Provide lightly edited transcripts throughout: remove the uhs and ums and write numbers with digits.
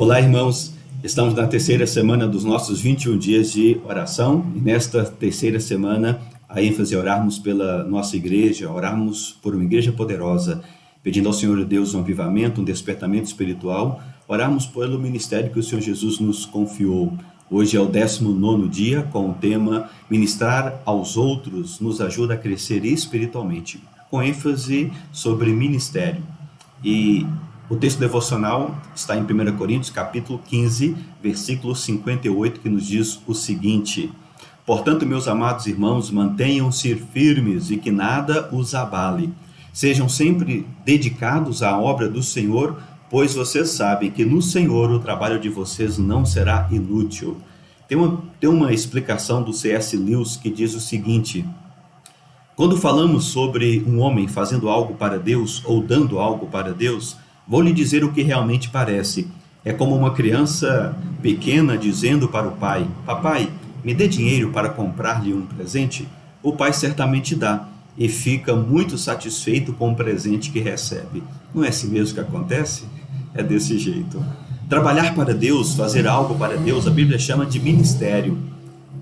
Olá, irmãos. Estamos na terceira semana dos nossos 21 dias de oração e nesta terceira semana a ênfase é orarmos pela nossa igreja, orarmos por uma igreja poderosa, pedindo ao Senhor Deus um avivamento, um despertamento espiritual, orarmos pelo ministério que o Senhor Jesus nos confiou. Hoje é o 19º dia com o tema Ministrar aos outros nos ajuda a crescer espiritualmente, com ênfase sobre ministério. E o texto devocional está em 1 Coríntios, capítulo 15, versículo 58, que nos diz o seguinte: Portanto, meus amados irmãos, mantenham-se firmes e que nada os abale. Sejam sempre dedicados à obra do Senhor, pois vocês sabem que no Senhor o trabalho de vocês não será inútil. Tem uma explicação do C.S. Lewis que diz o seguinte: quando falamos sobre um homem fazendo algo para Deus ou dando algo para Deus, vou lhe dizer o que realmente parece. É como uma criança pequena dizendo para o pai: Papai, me dê dinheiro para comprar-lhe um presente. O pai certamente dá e fica muito satisfeito com o presente que recebe. Não é assim mesmo que acontece? É desse jeito. Trabalhar para Deus, fazer algo para Deus, a Bíblia chama de ministério.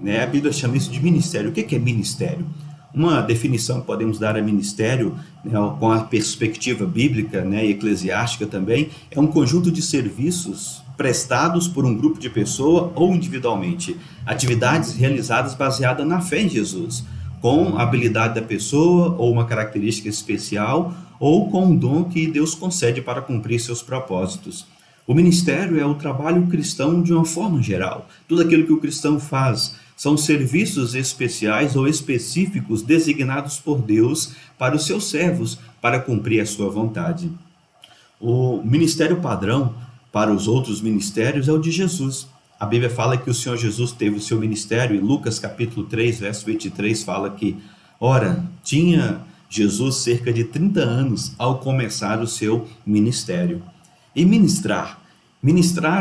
A Bíblia chama isso de ministério. O que é ministério? Uma definição que podemos dar a ministério, com a perspectiva bíblica e eclesiástica também, é um conjunto de serviços prestados por um grupo de pessoas ou individualmente, atividades realizadas baseadas na fé em Jesus, com a habilidade da pessoa ou uma característica especial ou com um dom que Deus concede para cumprir seus propósitos. O ministério é o trabalho cristão de uma forma geral. Tudo aquilo que o cristão faz são serviços especiais ou específicos designados por Deus para os seus servos, para cumprir a sua vontade. O ministério padrão para os outros ministérios é o de Jesus. A Bíblia fala que o Senhor Jesus teve o seu ministério, e Lucas capítulo 3, verso 23 fala que, ora, tinha Jesus cerca de 30 anos ao começar o seu ministério. E ministrar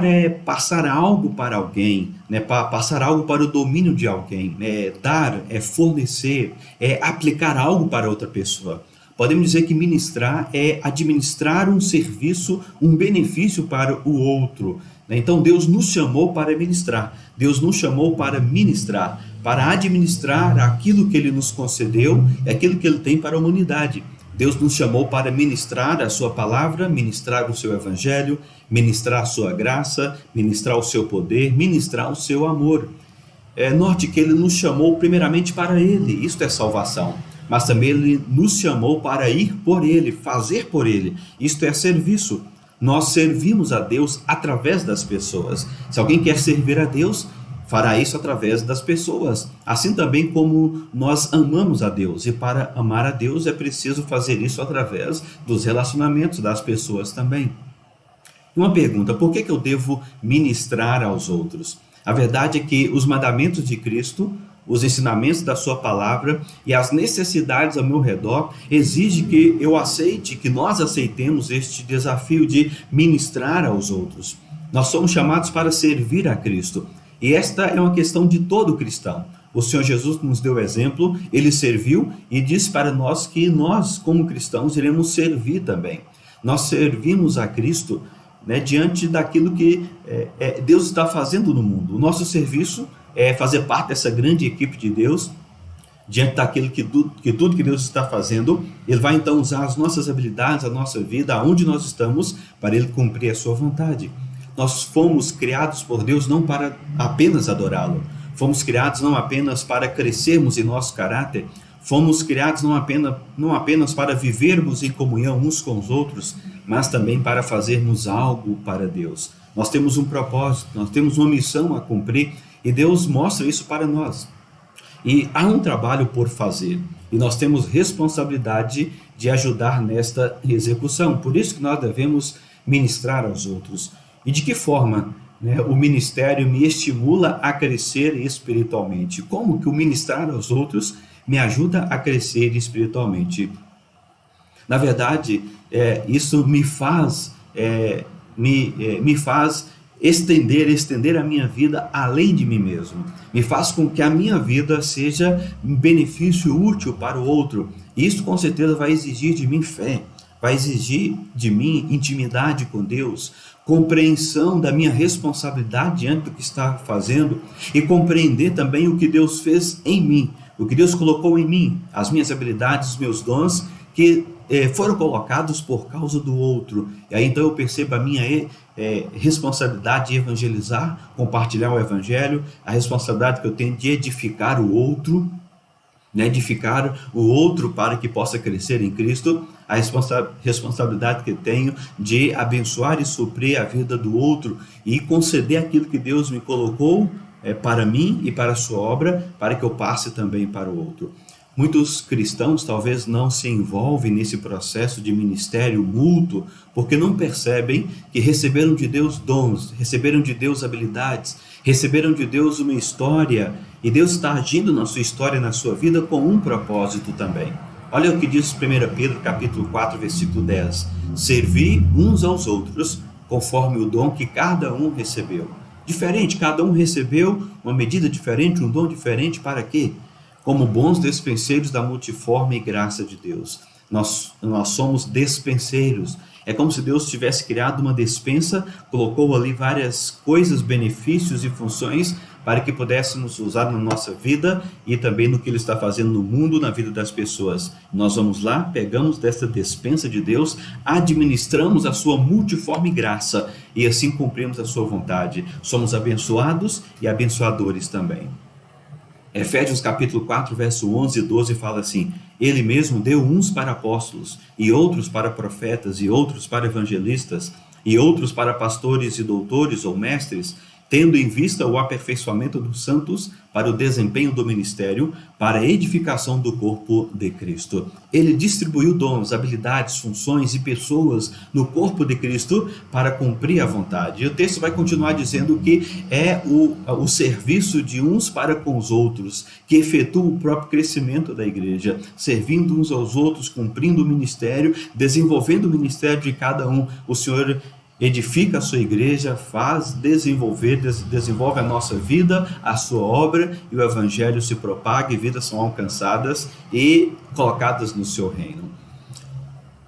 é passar algo para alguém, passar algo para o domínio de alguém, dar, é fornecer, é aplicar algo para outra pessoa. Podemos dizer que ministrar é administrar um serviço, um benefício para o outro. Então Deus nos chamou para ministrar, Deus nos chamou para ministrar, para administrar aquilo que Ele nos concedeu, aquilo que Ele tem para a humanidade. Deus nos chamou para ministrar a sua palavra, ministrar o seu evangelho, ministrar a sua graça, ministrar o seu poder, ministrar o seu amor. Note que Ele nos chamou primeiramente para Ele, isto é salvação. Mas também Ele nos chamou para ir por Ele, fazer por Ele, isto é serviço. Nós servimos a Deus através das pessoas. Se alguém quer servir a Deus, fará isso através das pessoas, assim também como nós amamos a Deus, e para amar a Deus é preciso fazer isso através dos relacionamentos das pessoas também. Uma pergunta: por que eu devo ministrar aos outros? A verdade é que os mandamentos de Cristo, os ensinamentos da sua palavra e as necessidades ao meu redor exigem que eu aceite, que nós aceitemos este desafio de ministrar aos outros. Nós somos chamados para servir a Cristo. E esta é uma questão de todo cristão. O Senhor Jesus nos deu exemplo, Ele serviu e disse para nós que nós, como cristãos, iremos servir também. Nós servimos a Cristo diante daquilo que Deus está fazendo no mundo. O nosso serviço é fazer parte dessa grande equipe de Deus, diante daquilo que tudo que Deus está fazendo. Ele vai então usar as nossas habilidades, a nossa vida, aonde nós estamos, para Ele cumprir a sua vontade. Nós fomos criados por Deus não para apenas adorá-lo. Fomos criados não apenas para crescermos em nosso caráter. Fomos criados não apenas para vivermos em comunhão uns com os outros, mas também para fazermos algo para Deus. Nós temos um propósito, nós temos uma missão a cumprir e Deus mostra isso para nós. E há um trabalho por fazer e nós temos responsabilidade de ajudar nesta execução. Por isso que nós devemos ministrar aos outros. E de que forma o ministério me estimula a crescer espiritualmente? Como que o ministrar aos outros me ajuda a crescer espiritualmente? Na verdade, isso me faz estender a minha vida além de mim mesmo. Me faz com que a minha vida seja um benefício útil para o outro. E isso com certeza vai exigir de mim fé. vai exigir de mim intimidade com Deus, compreensão da minha responsabilidade diante do que está fazendo e compreender também o que Deus fez em mim, o que Deus colocou em mim, as minhas habilidades, os meus dons que foram colocados por causa do outro. E aí então eu percebo a minha responsabilidade de evangelizar, compartilhar o evangelho, a responsabilidade que eu tenho de edificar o outro, né, edificar o outro para que possa crescer em Cristo, a responsabilidade que tenho de abençoar e suprir a vida do outro e conceder aquilo que Deus me colocou para mim e para a sua obra, para que eu passe também para o outro. Muitos cristãos talvez não se envolvem nesse processo de ministério mútuo porque não percebem que receberam de Deus dons, receberam de Deus habilidades, receberam de Deus uma história e Deus está agindo na sua história, na sua vida com um propósito também. Olha o que diz 1 Pedro capítulo 4, versículo 10. Servi uns aos outros conforme o dom que cada um recebeu. Diferente, cada um recebeu uma medida diferente, um dom diferente, para quê? Como bons despenseiros da multiforme graça de Deus. Nós somos despenseiros. É como se Deus tivesse criado uma despensa, colocou ali várias coisas, benefícios e funções para que pudéssemos usar na nossa vida e também no que Ele está fazendo no mundo, na vida das pessoas. Nós vamos lá, pegamos dessa despensa de Deus, administramos a sua multiforme graça e assim cumprimos a sua vontade. Somos abençoados e abençoadores também. Efésios capítulo 4, verso 11 e 12 fala assim: Ele mesmo deu uns para apóstolos, e outros para profetas, e outros para evangelistas, e outros para pastores e doutores ou mestres, tendo em vista o aperfeiçoamento dos santos para o desempenho do ministério, para a edificação do corpo de Cristo. Ele distribuiu dons, habilidades, funções e pessoas no corpo de Cristo para cumprir a vontade. E o texto vai continuar dizendo que é o serviço de uns para com os outros, que efetua o próprio crescimento da igreja, servindo uns aos outros, cumprindo o ministério, desenvolvendo o ministério de cada um. O Senhor edifica a sua igreja, desenvolve a nossa vida, a sua obra, e o evangelho se propaga e vidas são alcançadas e colocadas no seu reino.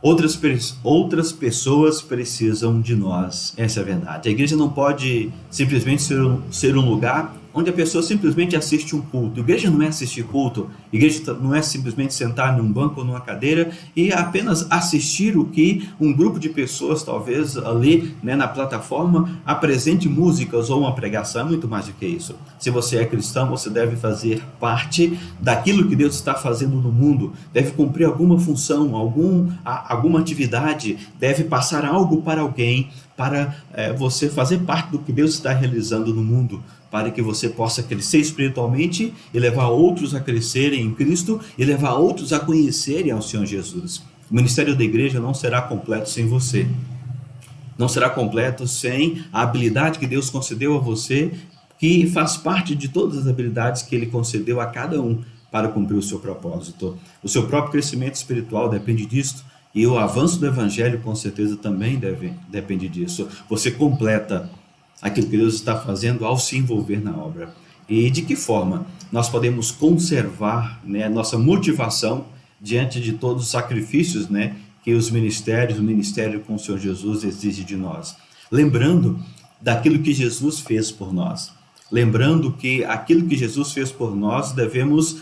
Outras pessoas precisam de nós, essa é a verdade. A igreja não pode simplesmente ser um lugar onde a pessoa simplesmente assiste um culto. A igreja não é assistir culto, a igreja não é simplesmente sentar num banco ou numa cadeira e apenas assistir o que um grupo de pessoas, talvez ali, né, na plataforma, apresente músicas ou uma pregação. É muito mais do que isso. Se você é cristão, você deve fazer parte daquilo que Deus está fazendo no mundo, deve cumprir alguma função, alguma atividade, deve passar algo para alguém, para você fazer parte do que Deus está realizando no mundo, para que você possa crescer espiritualmente e levar outros a crescerem em Cristo e levar outros a conhecerem ao Senhor Jesus. O ministério da igreja não será completo sem você. Não será completo sem a habilidade que Deus concedeu a você, que faz parte de todas as habilidades que Ele concedeu a cada um para cumprir o seu propósito. O seu próprio crescimento espiritual depende disso. E o avanço do evangelho com certeza também depende disso. Você completa aquilo que Deus está fazendo ao se envolver na obra. E de que forma nós podemos conservar, né, nossa motivação diante de todos os sacrifícios, né, que o ministério com o Senhor Jesus exige de nós? Lembrando daquilo que Jesus fez por nós. Lembrando que aquilo que Jesus fez por nós devemos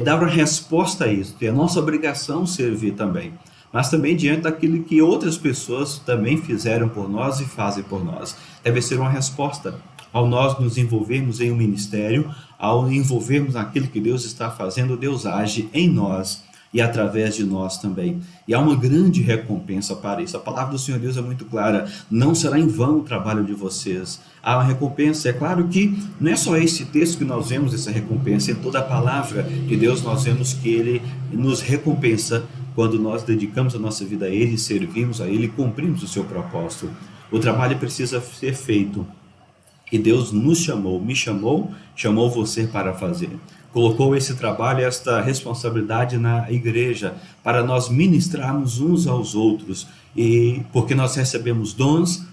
dar uma resposta a isso. É nossa obrigação servir também. Mas também diante daquilo que outras pessoas também fizeram por nós e fazem por nós. Deve ser uma resposta ao nós nos envolvermos em um ministério, ao envolvermos naquilo que Deus está fazendo. Deus age em nós e através de nós também. E há uma grande recompensa para isso. A palavra do Senhor Deus é muito clara: não será em vão o trabalho de vocês. Há uma recompensa. É claro que não é só esse texto que nós vemos essa recompensa, em toda a palavra de Deus nós vemos que Ele nos recompensa quando nós dedicamos a nossa vida a Ele, servimos a Ele e cumprimos o seu propósito. O trabalho precisa ser feito. E Deus nos chamou, me chamou, chamou você para fazer. Colocou esse trabalho, esta responsabilidade na igreja, para nós ministrarmos uns aos outros. E porque nós recebemos dons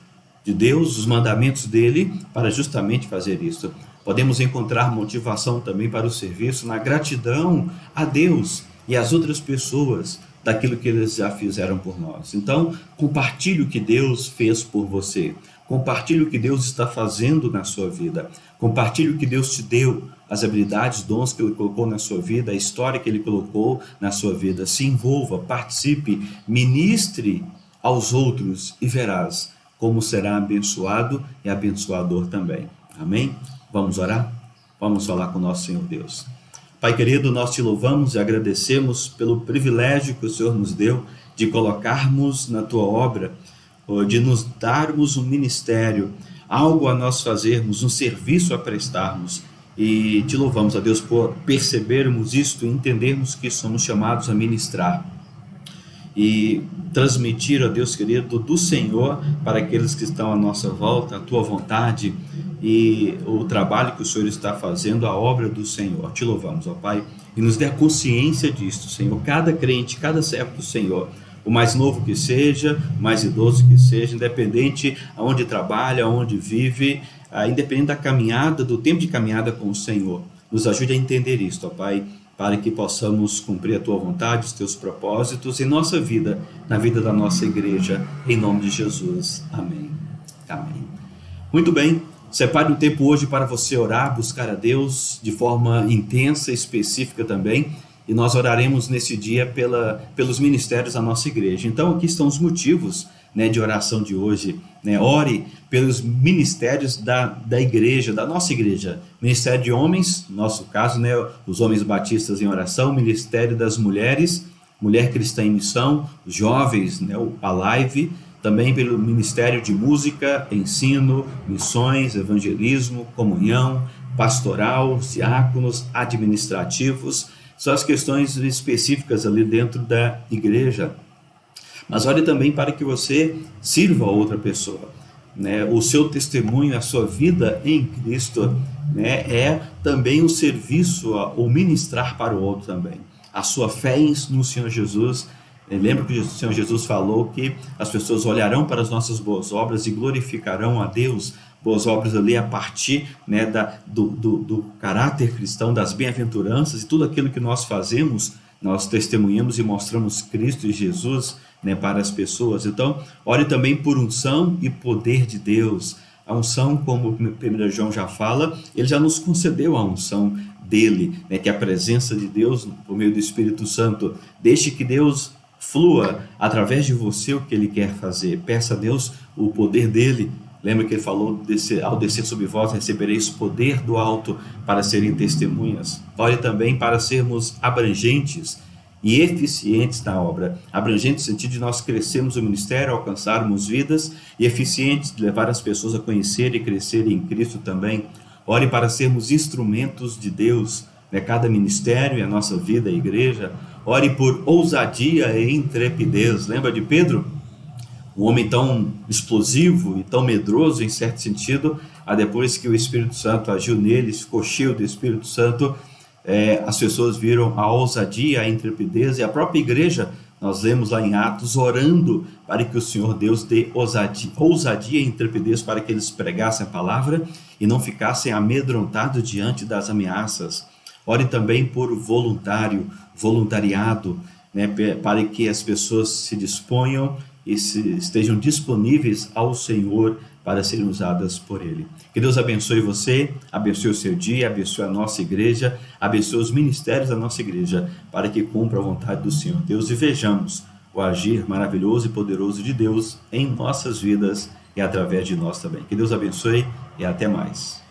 de Deus, os mandamentos dele, para justamente fazer isso. Podemos encontrar motivação também para o serviço na gratidão a Deus e às outras pessoas, daquilo que eles já fizeram por nós. Então, compartilhe o que Deus fez por você. Compartilhe o que Deus está fazendo na sua vida. Compartilhe o que Deus te deu, as habilidades, dons que Ele colocou na sua vida, a história que Ele colocou na sua vida. Se envolva, participe, ministre aos outros e verás como será abençoado e abençoador também. Amém? Vamos orar? Vamos falar com o nosso Senhor Deus. Pai querido, nós te louvamos e agradecemos pelo privilégio que o Senhor nos deu de colocarmos na tua obra, de nos darmos um ministério, algo a nós fazermos, um serviço a prestarmos. E te louvamos, ó Deus, por percebermos isto e entendermos que somos chamados a ministrar e transmitir, ó Deus querido, do Senhor para aqueles que estão à nossa volta, a tua vontade e o trabalho que o Senhor está fazendo, a obra do Senhor. Te louvamos, ó Pai, e nos dê a consciência disto, Senhor. Cada crente, cada servo do Senhor, o mais novo que seja, o mais idoso que seja, independente aonde trabalha, aonde vive, independente da caminhada, do tempo de caminhada com o Senhor, nos ajude a entender isto, ó Pai, para que possamos cumprir a tua vontade, os teus propósitos em nossa vida, na vida da nossa igreja, em nome de Jesus. Amém. Amém. Muito bem, separe um tempo hoje para você orar, buscar a Deus de forma intensa, específica também, e nós oraremos nesse dia pelos ministérios da nossa igreja. Então aqui estão os motivos, de oração de hoje. Ore pelos ministérios da igreja, da nossa igreja. Ministério de homens, no nosso caso, os homens batistas em oração. Ministério das mulheres, Mulher Cristã em Missão, jovens, a live. Também pelo ministério de música, ensino, missões, evangelismo, comunhão, pastoral, diáconos, administrativos. São as questões específicas ali dentro da igreja. Mas olhe também para que você sirva a outra pessoa. O seu testemunho, a sua vida em Cristo, é também o serviço, o ministrar para o outro também. A sua fé no Senhor Jesus. Lembra que o Senhor Jesus falou que as pessoas olharão para as nossas boas obras e glorificarão a Deus. Boas obras ali a partir do caráter cristão, das bem-aventuranças e tudo aquilo que nós fazemos, nós testemunhamos e mostramos Cristo e Jesus para as pessoas. Então, ore também por unção e poder de Deus. A unção, como 1 João já fala, ele já nos concedeu a unção dele, que é a presença de Deus por meio do Espírito Santo. Deixe que Deus flua através de você o que ele quer fazer. Peça a Deus o poder dele. Lembra que ele falou, ao descer sobre vós recebereis poder do alto para serem testemunhas. Ore também para sermos abrangentes e eficientes na obra. Abrangente no sentido de nós crescermos o ministério, alcançarmos vidas, e eficientes de levar as pessoas a conhecer e crescer em Cristo também. Ore para sermos instrumentos de Deus, cada ministério e a nossa vida, a igreja. Ore por ousadia e intrepidez. Lembra de Pedro? Um homem tão explosivo e tão medroso em certo sentido, depois que o Espírito Santo agiu nele, ficou cheio do Espírito Santo, as pessoas viram a ousadia, a intrepidez, e a própria igreja, nós lemos lá em Atos, orando para que o Senhor Deus dê ousadia e intrepidez para que eles pregassem a palavra e não ficassem amedrontados diante das ameaças. Ore também por voluntariado, para que as pessoas se disponham e estejam disponíveis ao Senhor para serem usadas por Ele. Que Deus abençoe você, abençoe o seu dia, abençoe a nossa igreja, abençoe os ministérios da nossa igreja, para que cumpra a vontade do Senhor Deus e vejamos o agir maravilhoso e poderoso de Deus em nossas vidas e através de nós também. Que Deus abençoe e até mais.